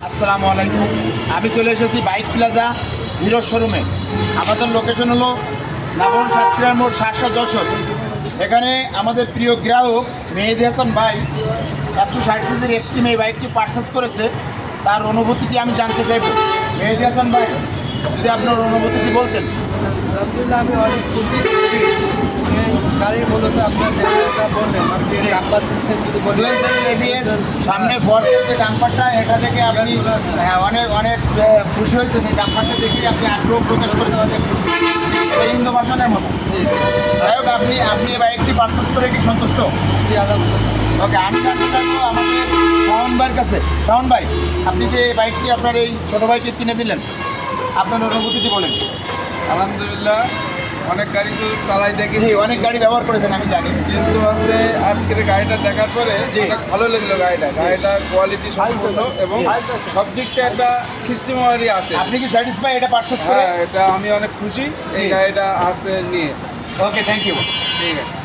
আসসালামু আলাইকুম। আমি চলে এসেছি বাইক প্লাজা হিরো শোরুমে। আমাদের লোকেশন হলো নাবন সাতক্ষীরা মোড় শাসা যশোর। এখানে আমাদের প্রিয় গ্রাহক মেহেদি হাসান ভাই 160 সিসির এক্সট্রিম এই বাইকটি পারচেস করেছে। তার অনুভূতিটি আমি জানতে চাইব। মেহেদি হাসান ভাই, যদি আপনার অনুভূতিটি বলতেন। আলহামদুলিল্লাহ, আমি অনেক খুশি। এই গাড়ি মূলত আপনার যেটা বললেন, আপনি ডাম্পার সিস্টেম যদি বলেন, ABS সামনের বডির যে ডাম্পারটা, এটা থেকে আপনি অনেক অনেক খুশি হয়েছেন। এই ডাম্পারটা দেখে আপনি আগ্রহ প্রকাশ করেছেন, অনেক খুশি। এটা ইন্দোভাশনের মতো। যাই হোক, আপনি এই বাইকটি পারচেস করে কি সন্তুষ্ট? ওকে, আমি জানতে চাইবো আমাদের শাওন ভাইয়ের কাছে। শাওন ভাই, আপনি যে এই বাইকটি আপনার এই ছোটো ভাইকে কিনে দিলেন, আপনার অনুভূতিটি বলেন। আলহামদুলিল্লাহ, অনেক গাড়ি তো চালাই দেখি, জি, অনেক গাড়ি ব্যবহার করেছেন আমি জানি, কিন্তু আছে আজকের গাড়িটা দেখার পরে জি। অনেক ভালো লাগলো। গাড়িটার কোয়ালিটি সম্পূর্ণ এবং সব দিকটা একটা সিস্টেমারি আছে। আপনি কি স্যাটিসফাই এটা পারচেস করে? হ্যাঁ, এটা আমি অনেক খুশি এই জি। গাড়িটা আছে নিয়ে। ওকে, থ্যাংক ইউ। ঠিক আছে।